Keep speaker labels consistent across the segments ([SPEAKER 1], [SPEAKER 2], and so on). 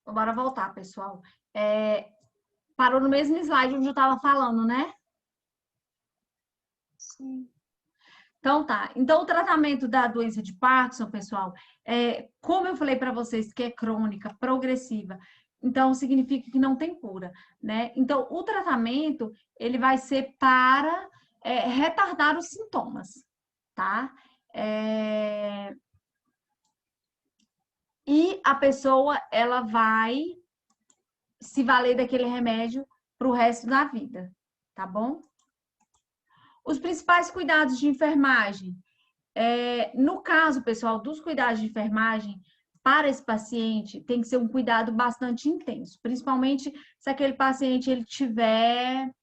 [SPEAKER 1] Bora voltar, pessoal. É, parou no mesmo slide onde eu estava falando, né?
[SPEAKER 2] Sim.
[SPEAKER 1] Então tá. Então o tratamento da doença de Parkinson, pessoal, como eu falei para vocês que é crônica, progressiva, então significa que não tem cura, né? Então o tratamento ele vai ser para retardar os sintomas, tá? É, e a pessoa ela vai se valer daquele remédio para o resto da vida, tá bom? Os principais cuidados de enfermagem. No caso, pessoal, dos cuidados de enfermagem, para esse paciente, tem que ser um cuidado bastante intenso, principalmente se aquele paciente ele tiver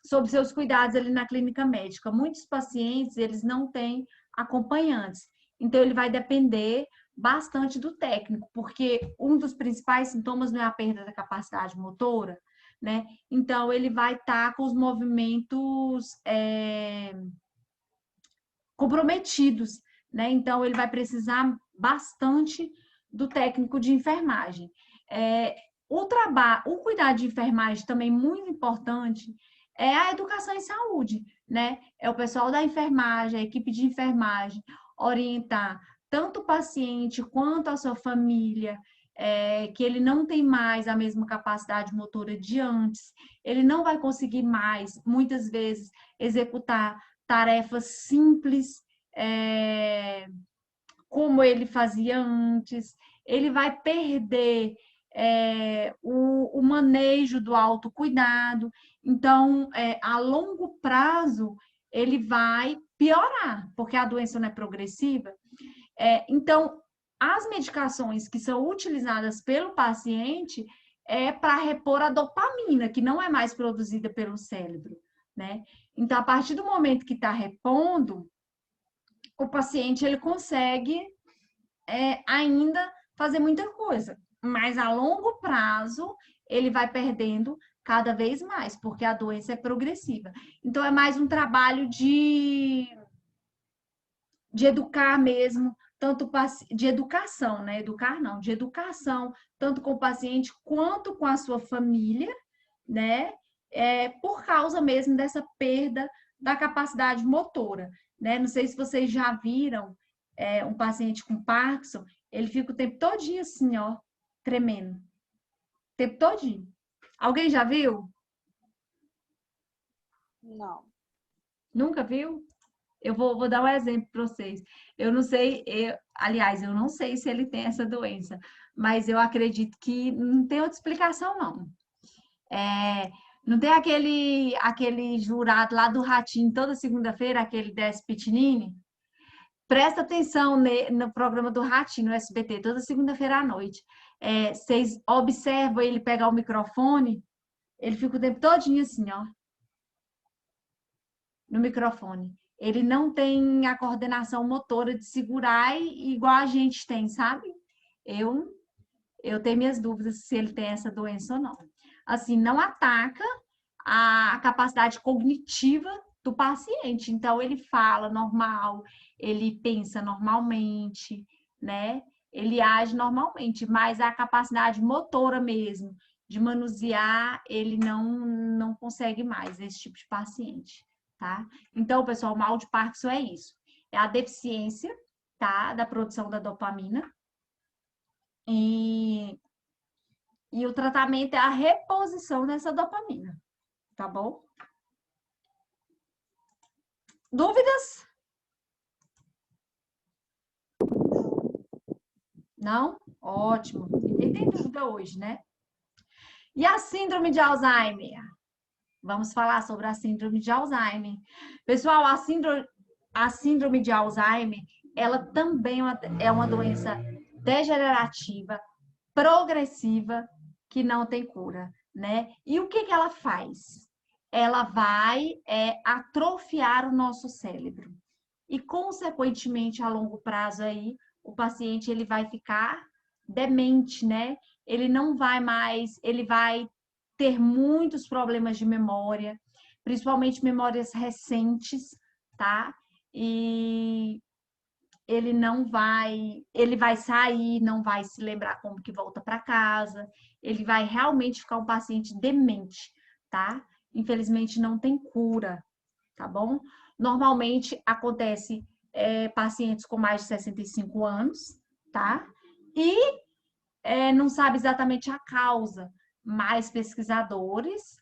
[SPEAKER 1] sob seus cuidados ali na clínica médica. Muitos pacientes, eles não têm acompanhantes, então ele vai depender bastante do técnico, porque um dos principais sintomas não é a perda da capacidade motora, né? Então ele vai estar com os movimentos comprometidos, né? Então ele vai precisar bastante do técnico de enfermagem. O cuidado de enfermagem também muito importante é a educação em saúde, né? É o pessoal da enfermagem, a equipe de enfermagem, orientar tanto o paciente quanto a sua família, que ele não tem mais a mesma capacidade motora de antes, ele não vai conseguir mais, muitas vezes, executar tarefas simples, como ele fazia antes, ele vai perder o manejo do autocuidado. Então, a longo prazo, ele vai piorar, porque a doença não é progressiva. Então, as medicações que são utilizadas pelo paciente é para repor a dopamina, que não é mais produzida pelo cérebro, né? Então, a partir do momento que está repondo, o paciente ele consegue ainda fazer muita coisa, mas a longo prazo ele vai perdendo cada vez mais, porque a doença é progressiva. Então, é mais um trabalho de educar mesmo, tanto de educação, né? Educar não, de educação, tanto com o paciente quanto com a sua família, né? Por causa mesmo dessa perda da capacidade motora, né? Não sei se vocês já viram um paciente com Parkinson, ele fica o tempo todinho assim, ó, tremendo. O tempo todinho. Alguém já viu?
[SPEAKER 2] Não.
[SPEAKER 1] Nunca viu? Eu vou dar um exemplo para vocês. Eu não sei, aliás, eu não sei se ele tem essa doença, mas eu acredito que não tem outra explicação, não. Não tem aquele jurado lá do Ratinho toda segunda-feira, aquele Décio Pitinini? Presta atenção no programa do Ratinho, no SBT, toda segunda-feira à noite. Vocês observam ele pegar o microfone, ele fica o tempo todinho assim, ó, no microfone. Ele não tem a coordenação motora de segurar igual a gente tem, sabe? Eu, eu tenho minhas dúvidas se ele tem essa doença ou não. Assim, não ataca a capacidade cognitiva do paciente. Então, ele fala normal, ele pensa normalmente, né? Ele age normalmente, mas a capacidade motora mesmo, de manusear, ele não consegue mais, esse tipo de paciente, tá? Então, pessoal, o mal de Parkinson é isso. É a deficiência, tá? Da produção da dopamina. E, e o tratamento é a reposição dessa dopamina, tá bom? Dúvidas? Não? Ótimo. Ninguém tem dúvida hoje, né? E a síndrome de Alzheimer? Vamos falar sobre a síndrome de Alzheimer. Pessoal, a síndrome de Alzheimer, ela também é uma doença degenerativa, progressiva, que não tem cura, né? E o que que ela faz? Ela vai atrofiar o nosso cérebro. E, consequentemente, a longo prazo aí, o paciente ele vai ficar demente, né? Ele não vai mais, ele vai ter muitos problemas de memória, principalmente memórias recentes, tá? E ele vai sair, não vai se lembrar como que volta para casa, ele vai realmente ficar um paciente demente, tá? Infelizmente não tem cura, tá bom? Normalmente acontece pacientes com mais de 65 anos, tá? E não sabe exatamente a causa, mas pesquisadores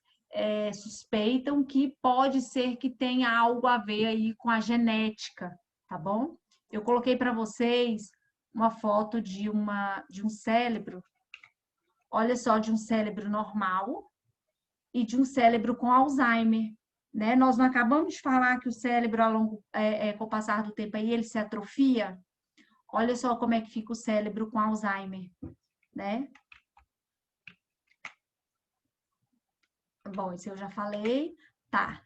[SPEAKER 1] suspeitam que pode ser que tenha algo a ver aí com a genética, tá bom? Eu coloquei para vocês uma foto de um cérebro, olha só, de um cérebro normal e de um cérebro com Alzheimer, né? Nós não acabamos de falar que o cérebro, com o passar do tempo aí, ele se atrofia. Olha só como é que fica o cérebro com Alzheimer, né? Bom, isso eu já falei. Tá.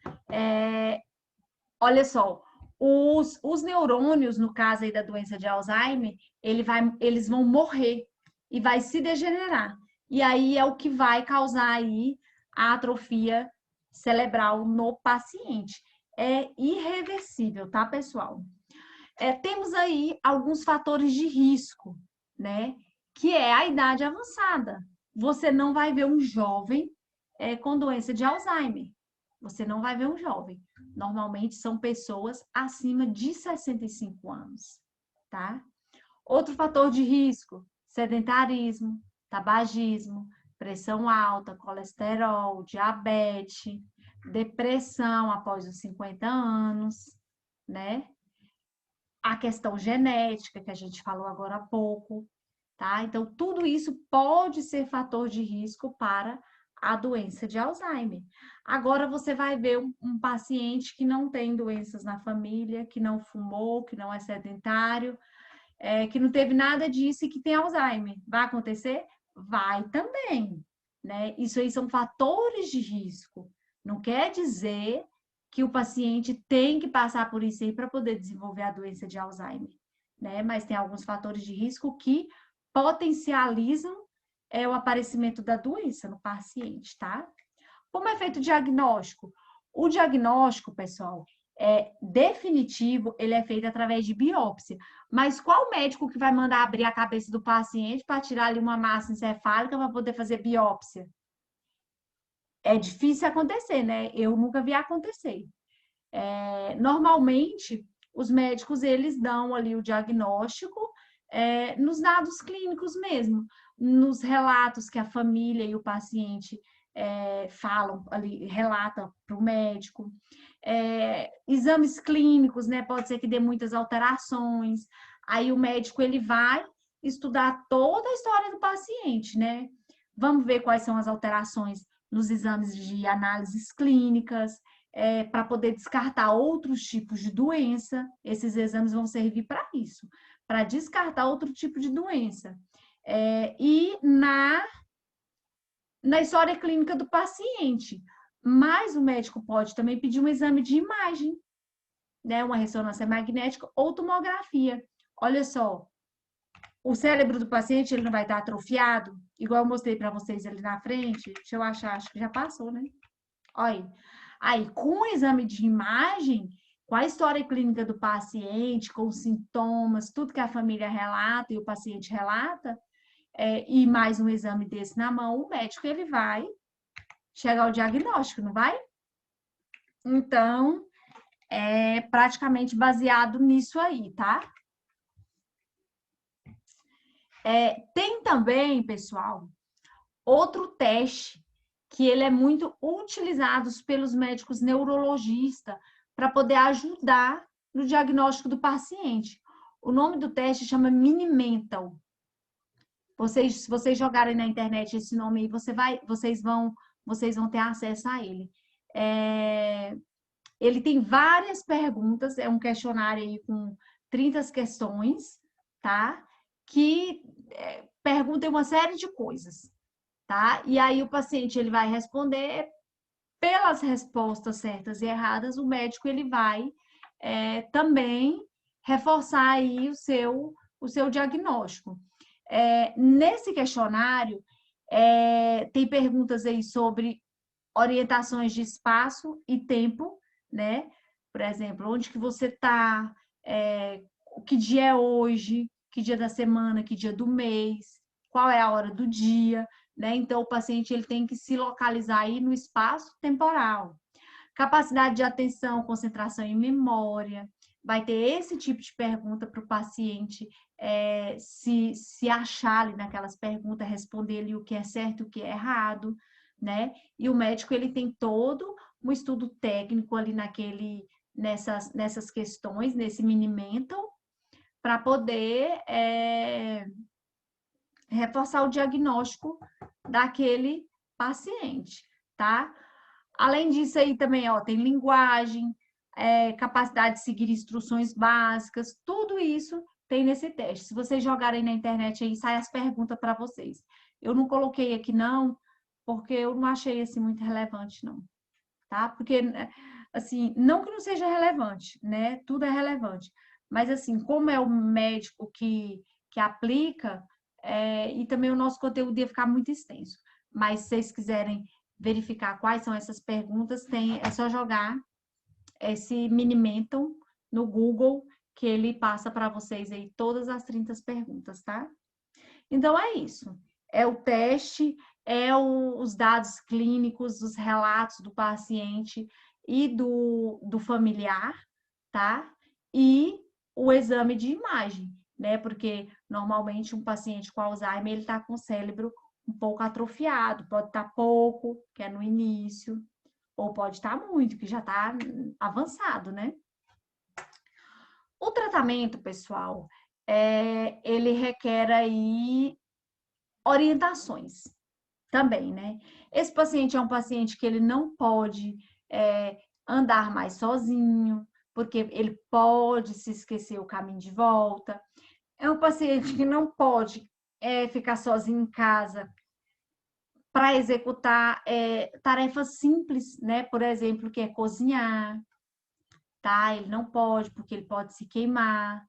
[SPEAKER 1] Olha só, os neurônios, no caso aí da doença de Alzheimer, eles vão morrer e vai se degenerar. E aí é o que vai causar aí a atrofia cerebral no paciente. É irreversível, tá, pessoal? Temos aí alguns fatores de risco, né? Que é a idade avançada. Você não vai ver um jovem com doença de Alzheimer. Você não vai ver um jovem. Normalmente são pessoas acima de 65 anos, tá? Outro fator de risco: sedentarismo, tabagismo, pressão alta, colesterol, diabetes, depressão após os 50 anos, né? A questão genética, que a gente falou agora há pouco, tá? Então, tudo isso pode ser fator de risco para a doença de Alzheimer. Agora, você vai ver um paciente que não tem doenças na família, que não fumou, que não é sedentário, que não teve nada disso e que tem Alzheimer. Vai acontecer? Vai também, né? Isso aí são fatores de risco. Não quer dizer que o paciente tem que passar por isso aí para poder desenvolver a doença de Alzheimer, né? Mas tem alguns fatores de risco que potencializam o aparecimento da doença no paciente, tá? Como é feito o diagnóstico? O diagnóstico, pessoal, definitivo, ele é feito através de biópsia. Mas qual médico que vai mandar abrir a cabeça do paciente para tirar ali uma massa encefálica para poder fazer biópsia? É difícil acontecer, né? Eu nunca vi acontecer. Normalmente, os médicos, eles dão ali o diagnóstico nos dados clínicos mesmo, nos relatos que a família e o paciente falam ali, relatam para o médico. Exames clínicos, né? Pode ser que dê muitas alterações. Aí o médico, ele vai estudar toda a história do paciente, né? Vamos ver quais são as alterações nos exames de análises clínicas, para poder descartar outros tipos de doença. Esses exames vão servir para isso, para descartar outro tipo de doença. E na história clínica do paciente. Mas o médico pode também pedir um exame de imagem, né? Uma ressonância magnética ou tomografia. Olha só, o cérebro do paciente, ele não vai estar atrofiado, igual eu mostrei para vocês ali na frente. Deixa eu achar, acho que já passou, né? Olha aí, com o exame de imagem, com a história clínica do paciente, com os sintomas, tudo que a família relata e o paciente relata, e mais um exame desse na mão, o médico, ele vai chegar ao diagnóstico, não vai? Então, é praticamente baseado nisso aí, tá? Tem também, pessoal, outro teste que ele é muito utilizado pelos médicos neurologistas para poder ajudar no diagnóstico do paciente. O nome do teste chama Mini-Mental. Se vocês jogarem na internet esse nome aí, vocês vão ter acesso a ele. Ele tem várias perguntas, é um questionário aí com 30 questões, tá? Que pergunta uma série de coisas, tá? E aí o paciente ele vai responder pelas respostas certas e erradas, o médico ele vai também reforçar aí o seu diagnóstico. Nesse questionário, tem perguntas aí sobre orientações de espaço e tempo, né? Por exemplo, onde que você está, que dia é hoje, que dia da semana, que dia do mês, qual é a hora do dia, né? Então, o paciente ele tem que se localizar aí no espaço temporal. Capacidade de atenção, concentração e memória. Vai ter esse tipo de pergunta para o paciente se achar ali naquelas perguntas, responder ali o que é certo e o que é errado, né? E o médico ele tem todo um estudo técnico ali nessas questões, nesse mini-mental, para poder reforçar o diagnóstico daquele paciente, tá? Além disso aí também, ó, tem linguagem, capacidade de seguir instruções básicas, tudo isso tem nesse teste. Se vocês jogarem na internet aí, sai as perguntas para vocês. Eu não coloquei aqui não, porque eu não achei assim muito relevante não, tá? Porque assim, não que não seja relevante, né? Tudo é relevante. Mas assim, como é o médico que aplica, e também o nosso conteúdo ia ficar muito extenso. Mas se vocês quiserem verificar quais são essas perguntas, é só jogar esse Minimental no Google, que ele passa para vocês aí todas as 30 perguntas, tá? Então é isso. É o teste, os dados clínicos, os relatos do paciente e do familiar, tá? E o exame de imagem, né? Porque normalmente um paciente com Alzheimer ele está com o cérebro um pouco atrofiado, pode estar pouco, que é no início, ou pode estar muito, que já está avançado, né? O tratamento, pessoal, ele requer aí orientações também, né? Esse paciente é um paciente que ele não pode andar mais sozinho, porque ele pode se esquecer o caminho de volta. É um paciente que não pode ficar sozinho em casa para executar tarefas simples, né? Por exemplo, que é cozinhar, tá? Ele não pode, porque ele pode se queimar.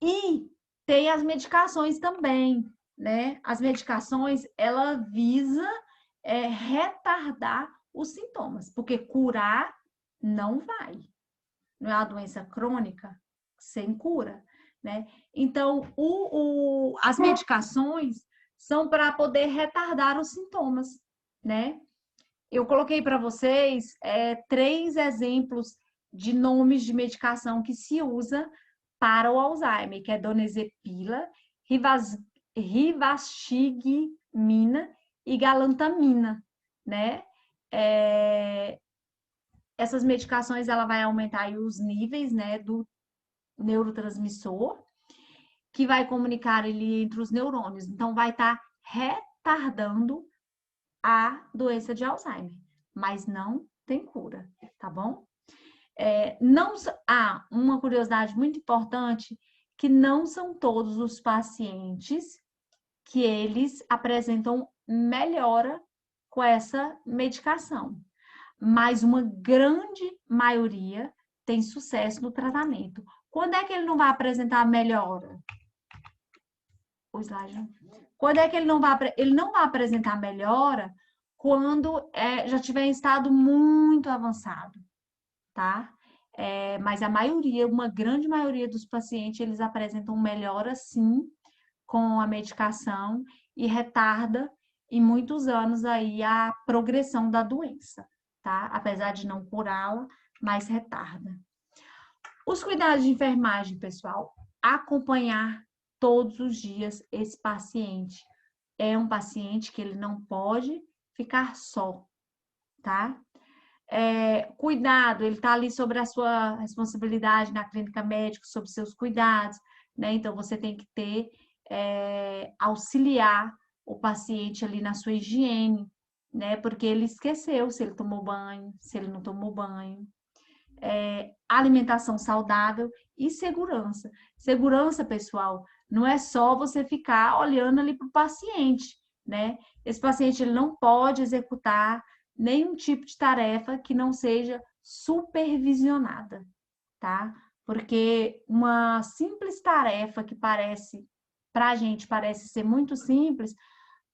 [SPEAKER 1] E tem as medicações também, né? As medicações, ela visa retardar os sintomas, porque curar não vai. Não é uma doença crônica sem cura, né? Então, as medicações são para poder retardar os sintomas, né? Eu coloquei para vocês 3 exemplos de nomes de medicação que se usa para o Alzheimer, que é donezepila, rivastigmina e galantamina, né? Essas medicações ela vai aumentar os níveis, né, do neurotransmissor, que vai comunicar ele entre os neurônios. Então, vai estar retardando a doença de Alzheimer, mas não tem cura, tá bom? Não uma curiosidade muito importante, que não são todos os pacientes que eles apresentam melhora com essa medicação, mas uma grande maioria tem sucesso no tratamento. Quando é que ele não vai apresentar melhora? O slide. Quando é que ele não vai apresentar melhora quando já tiver em estado muito avançado, tá? Mas a maioria, uma grande maioria dos pacientes, eles apresentam melhora sim com a medicação e retarda em muitos anos aí a progressão da doença, tá? Apesar de não curá-la, mas retarda. Os cuidados de enfermagem, pessoal, acompanhar todos os dias esse paciente. É um paciente que ele não pode ficar só, tá? Cuidado, ele está ali sobre a sua responsabilidade na clínica médica, sobre seus cuidados, né? Então, você tem que auxiliar o paciente ali na sua higiene, né? Porque ele esqueceu se ele tomou banho, se ele não tomou banho. Alimentação saudável e segurança. Segurança, pessoal, não é só você ficar olhando ali para o paciente, né? Esse paciente ele não pode executar nenhum tipo de tarefa que não seja supervisionada, tá? Porque uma simples tarefa que para a gente parece ser muito simples,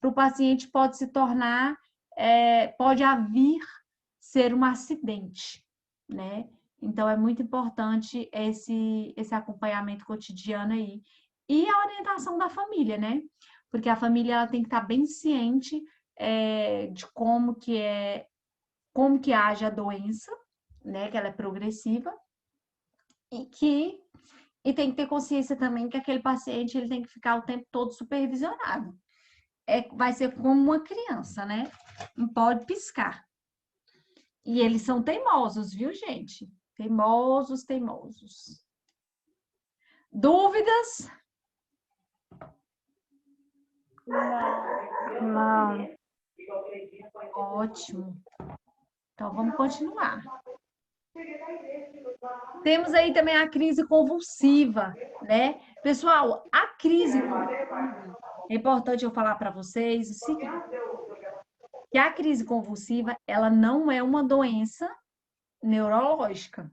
[SPEAKER 1] para o paciente pode se tornar, pode vir ser um acidente, né? Então, é muito importante esse acompanhamento cotidiano aí. E a orientação da família, né? Porque a família ela tem que estar bem ciente de como que age a doença, né? Que ela é progressiva, e tem que ter consciência também que aquele paciente ele tem que ficar o tempo todo supervisionado. Vai ser como uma criança, né? Não pode piscar. E eles são teimosos, viu, gente? Teimosos, teimosos. Dúvidas?
[SPEAKER 2] Não.
[SPEAKER 1] Ótimo. Então, vamos continuar. Temos aí também a crise convulsiva, né? Pessoal, a crise convulsiva, é importante eu falar para vocês o seguinte, que a crise convulsiva, ela não é uma doença neurológica,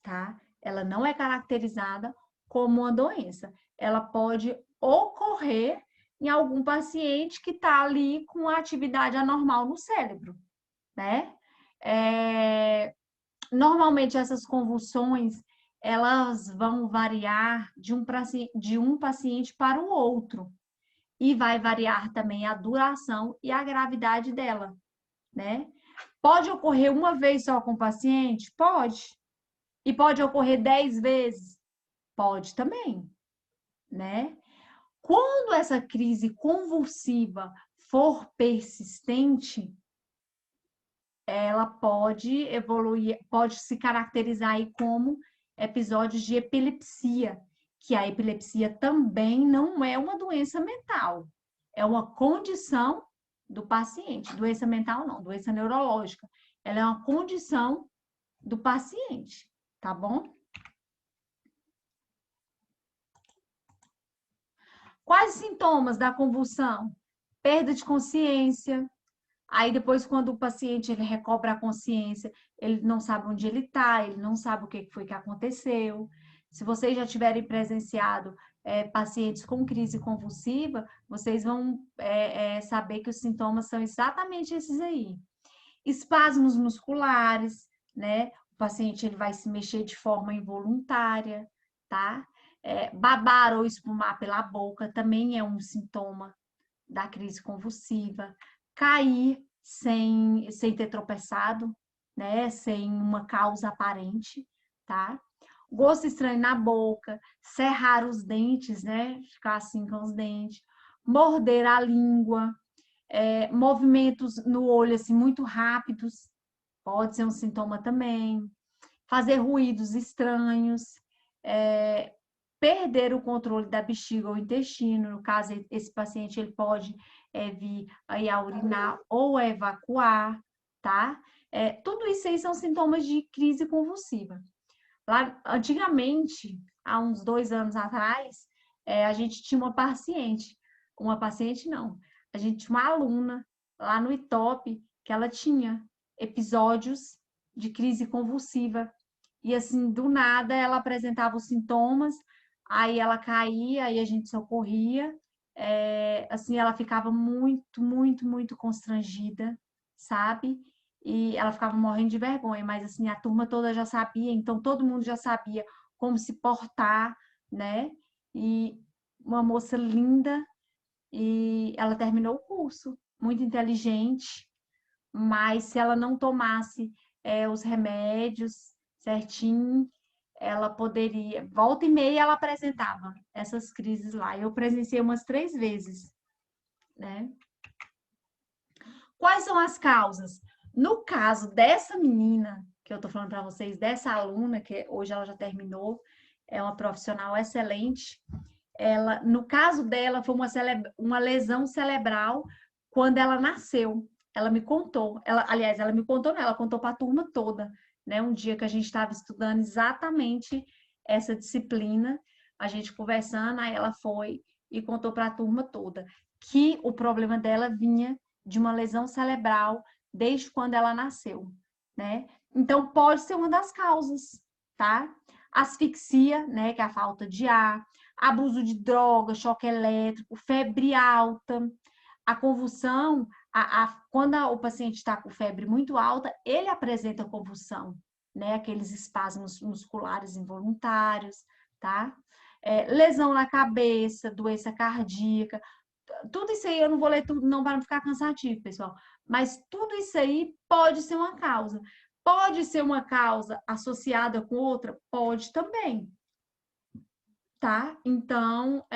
[SPEAKER 1] tá? Ela não é caracterizada como uma doença. Ela pode ocorrer em algum paciente que está ali com atividade anormal no cérebro, né? Normalmente essas convulsões elas vão variar de um paciente para o outro e vai variar também a duração e a gravidade dela, né? Pode ocorrer uma vez só com o paciente? Pode. E pode ocorrer 10 vezes? Pode também, né? Quando essa crise convulsiva for persistente, ela pode evoluir, pode se caracterizar aí como episódios de epilepsia, que a epilepsia também não é uma doença mental, é uma condição do paciente. Doença mental não, doença neurológica. Ela é uma condição do paciente, tá bom? Quais os sintomas da convulsão? Perda de consciência. Aí depois, quando o paciente ele recobra a consciência, ele não sabe onde ele está, ele não sabe o que foi que aconteceu. Se vocês já tiverem presenciado pacientes com crise convulsiva, vocês vão saber que os sintomas são exatamente esses aí. Espasmos musculares, né? O paciente ele vai se mexer de forma involuntária, tá? Babar ou espumar pela boca também é um sintoma da crise convulsiva. Cair sem ter tropeçado, né? Sem uma causa aparente, tá? Gosto estranho na boca, cerrar os dentes, né? Ficar assim com os dentes, morder a língua, movimentos no olho assim muito rápidos, pode ser um sintoma também. Fazer ruídos estranhos, perder o controle da bexiga ou intestino, no caso, esse paciente ele pode vir aí a urinar ou a evacuar, tá? Tudo isso aí são sintomas de crise convulsiva. Lá, antigamente, há uns 2 anos atrás, a gente tinha uma paciente não, a gente tinha uma aluna lá no ITOP que ela tinha episódios de crise convulsiva. E assim, do nada, ela apresentava os sintomas, aí ela caía, aí a gente socorria. Assim, ela ficava muito, muito, muito constrangida, sabe? E ela ficava morrendo de vergonha, mas assim, a turma toda já sabia, então todo mundo já sabia como se portar, né? E uma moça linda, e ela terminou o curso, muito inteligente, mas se ela não tomasse os remédios certinho, ela poderia. Volta e meia ela apresentava essas crises lá. Eu presenciei umas 3 vezes, né? Quais são as causas? No caso dessa menina, que eu tô falando para vocês, dessa aluna, que hoje ela já terminou, é uma profissional excelente. No caso dela, foi uma lesão cerebral quando ela nasceu. Ela me contou. Aliás, ela me contou, não, ela contou para a turma toda, né? Um dia que a gente estava estudando exatamente essa disciplina, a gente conversando, aí ela foi e contou para a turma toda que o problema dela vinha de uma lesão cerebral desde quando ela nasceu, né? Então, pode ser uma das causas, tá? Asfixia, né, que é a falta de ar, abuso de droga, choque elétrico, febre alta, a convulsão, quando o paciente está com febre muito alta, ele apresenta convulsão, né? Aqueles espasmos musculares involuntários, tá? Lesão na cabeça, doença cardíaca, tudo isso aí eu não vou ler tudo não para não ficar cansativo, pessoal, mas tudo isso aí pode ser uma causa. Pode ser uma causa associada com outra? Pode também, tá? Então,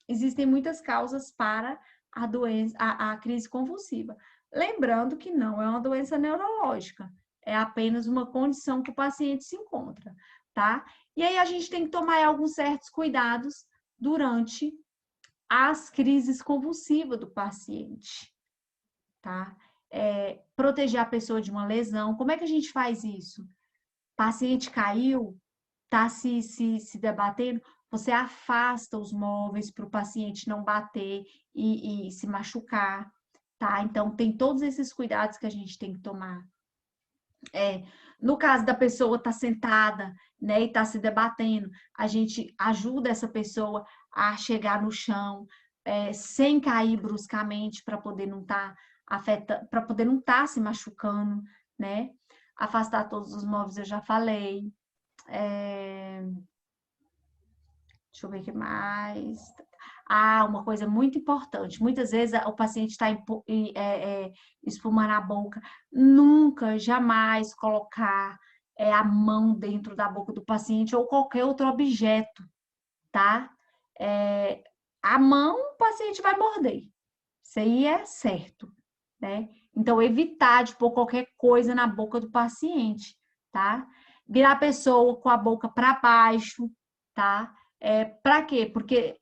[SPEAKER 1] existem muitas causas para a doença, a crise convulsiva. Lembrando que não é uma doença neurológica, é apenas uma condição que o paciente se encontra, tá? E aí a gente tem que tomar alguns certos cuidados durante as crises convulsivas do paciente, tá? Proteger a pessoa de uma lesão. Como é que a gente faz isso? O paciente caiu, tá se debatendo, você afasta os móveis para o paciente não bater e se machucar, tá? Então, tem todos esses cuidados que a gente tem que tomar. No caso da pessoa estar sentada, né, e estar se debatendo, a gente ajuda essa pessoa a chegar no chão, sem cair bruscamente para poder não estar para poder não estar se machucando, né? Afastar todos os móveis, eu já falei. Deixa eu ver o que mais. Uma coisa muito importante. Muitas vezes o paciente está espumando a boca. Nunca, jamais colocar a mão dentro da boca do paciente ou qualquer outro objeto, tá? A mão, o paciente vai morder. Isso aí é certo, né? Então, evitar de pôr qualquer coisa na boca do paciente, tá? Virar a pessoa com a boca para baixo, tá? Para quê? Porque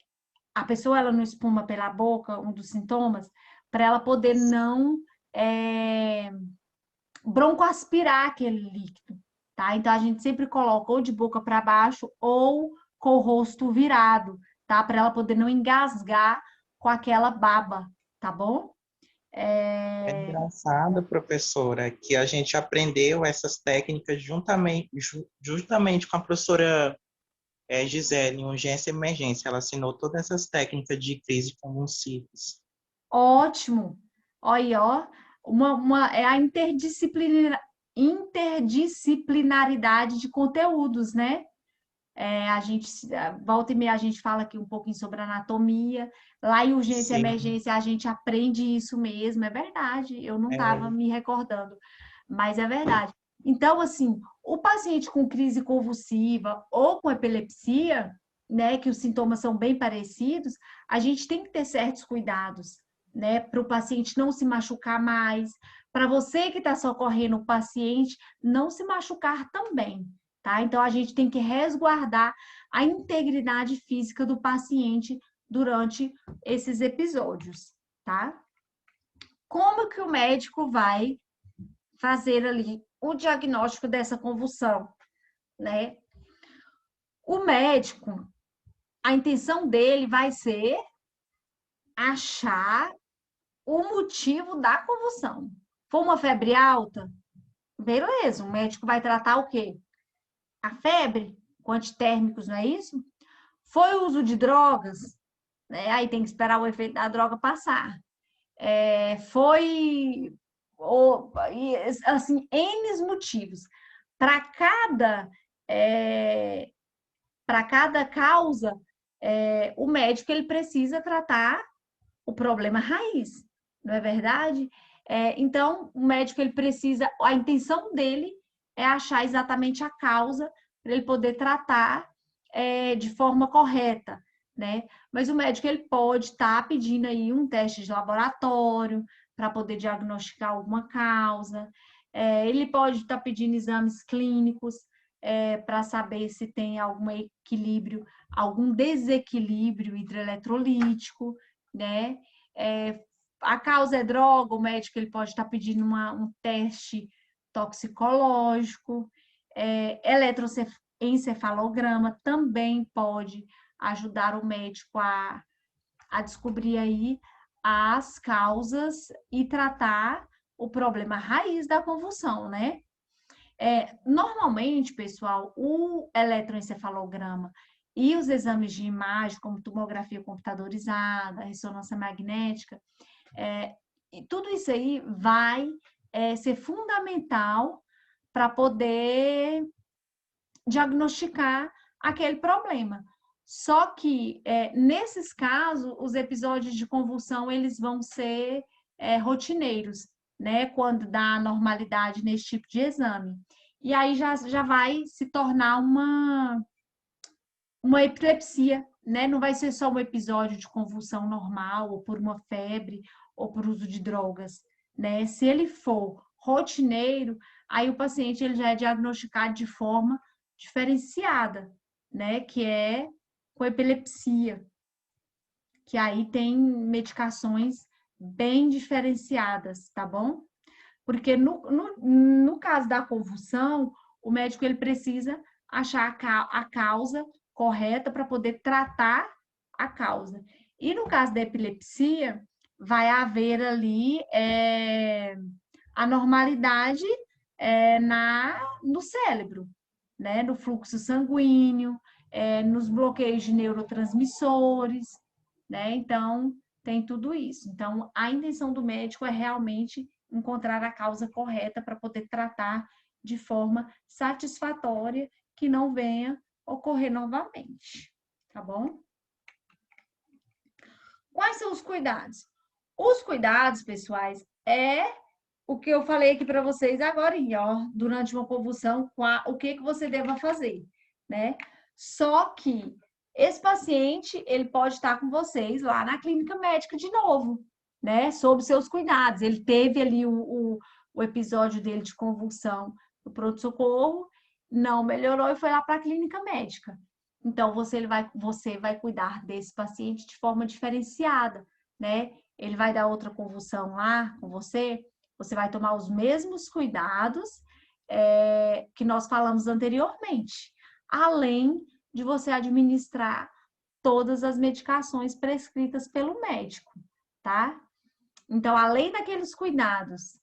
[SPEAKER 1] a pessoa ela não espuma pela boca, um dos sintomas, para ela poder não broncoaspirar aquele líquido, tá? Então a gente sempre coloca ou de boca para baixo ou com o rosto virado, tá? Para ela poder não engasgar com aquela baba, tá bom?
[SPEAKER 2] É engraçado, professora, que a gente aprendeu essas técnicas justamente com a professora Gisele, em urgência e emergência. Ela ensinou todas essas técnicas de crise convulsivas.
[SPEAKER 1] Ótimo. Olha aí, ó, é a interdisciplinaridade de conteúdos, né? A gente, volta e meia, a gente fala aqui um pouquinho sobre anatomia. Lá em urgência e
[SPEAKER 2] Sim,
[SPEAKER 1] emergência, a gente aprende isso mesmo, é verdade. Eu não estava
[SPEAKER 2] é,
[SPEAKER 1] me recordando, mas é verdade. Então, assim, o paciente com crise convulsiva ou com epilepsia, né, que os sintomas são bem parecidos, a gente tem que ter certos cuidados, né, para o paciente não se machucar mais, para você que está socorrendo o paciente não se machucar também, tá? Então, a gente tem que resguardar a integridade física do paciente durante esses episódios, tá? Como que o médico vai fazer ali o diagnóstico dessa convulsão, né? O médico, a intenção dele vai ser achar o motivo da convulsão. For uma febre alta, beleza, o médico vai tratar o quê? A febre, com antitérmicos, não é isso? Foi o uso de drogas, né? Aí tem que esperar o efeito da droga passar. Foi, assim, N motivos. Para cada é, para cada causa, o médico ele precisa tratar o problema raiz, não é verdade? Então, o médico ele precisa, a intenção dele é achar exatamente a causa para ele poder tratar de forma correta, né? Mas o médico ele pode estar pedindo aí um teste de laboratório para poder diagnosticar alguma causa. Ele pode estar pedindo exames clínicos para saber se tem algum equilíbrio, algum desequilíbrio hidroeletrolítico, né? A causa é droga, o médico ele pode estar pedindo um teste toxicológico, eletroencefalograma também pode ajudar o médico a descobrir aí as causas e tratar o problema raiz da convulsão, né? Normalmente, pessoal, o eletroencefalograma e os exames de imagem, como tomografia computadorizada, ressonância magnética, e tudo isso aí vai ser fundamental para poder diagnosticar aquele problema. Só que, nesses casos, os episódios de convulsão, eles vão ser rotineiros, né? Quando dá normalidade nesse tipo de exame. E aí já vai se tornar uma epilepsia, né? Não vai ser só um episódio de convulsão normal, ou por uma febre, ou por uso de drogas, né? Se ele for rotineiro, aí o paciente ele já é diagnosticado de forma diferenciada, né? Que é com epilepsia, que aí tem medicações bem diferenciadas, tá bom? Porque no caso da convulsão, o médico ele precisa achar a causa correta para poder tratar a causa. E no caso da epilepsia, vai haver ali anormalidade no cérebro, né? No fluxo sanguíneo, nos bloqueios de neurotransmissores, né? Então, tem tudo isso. Então, a intenção do médico é realmente encontrar a causa correta para poder tratar de forma satisfatória, que não venha ocorrer novamente, tá bom? Quais são os cuidados? Os cuidados, pessoais, o que eu falei aqui para vocês agora, ó, durante uma convulsão, o que você deva fazer, né? Só que esse paciente, ele pode estar com vocês lá na clínica médica de novo, né? Sob seus cuidados. Ele teve ali o episódio dele de convulsão no pronto-socorro, não melhorou e foi lá para a clínica médica. Então, você vai cuidar desse paciente de forma diferenciada, né? Ele vai dar outra convulsão lá com você vai tomar os mesmos cuidados que nós falamos anteriormente, além de você administrar todas as medicações prescritas pelo médico, tá? Então, além daqueles cuidados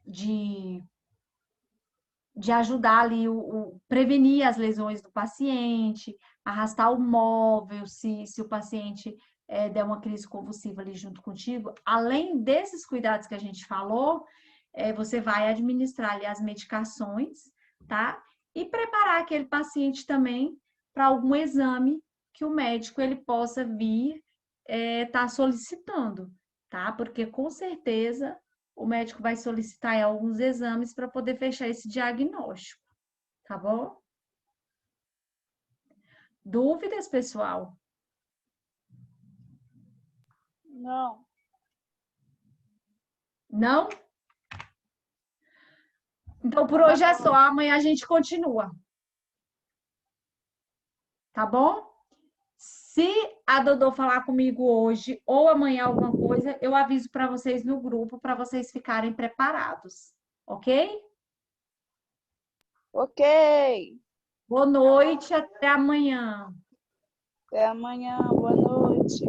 [SPEAKER 1] de ajudar ali, prevenir as lesões do paciente, arrastar o móvel, se o paciente der uma crise convulsiva ali junto contigo, além desses cuidados que a gente falou, você vai administrar ali as medicações, tá? E preparar aquele paciente também para algum exame que o médico ele possa vir tá solicitando, tá? Porque com certeza o médico vai solicitar alguns exames para poder fechar esse diagnóstico, tá bom? Dúvidas, pessoal?
[SPEAKER 3] Não.
[SPEAKER 1] Não? Então, por hoje é só. Amanhã a gente continua. Tá bom? Se a Dodô falar comigo hoje ou amanhã alguma coisa, eu aviso para vocês no grupo, para vocês ficarem preparados. Ok?
[SPEAKER 3] Ok.
[SPEAKER 1] Boa noite, até amanhã.
[SPEAKER 3] Até amanhã. Boa noite.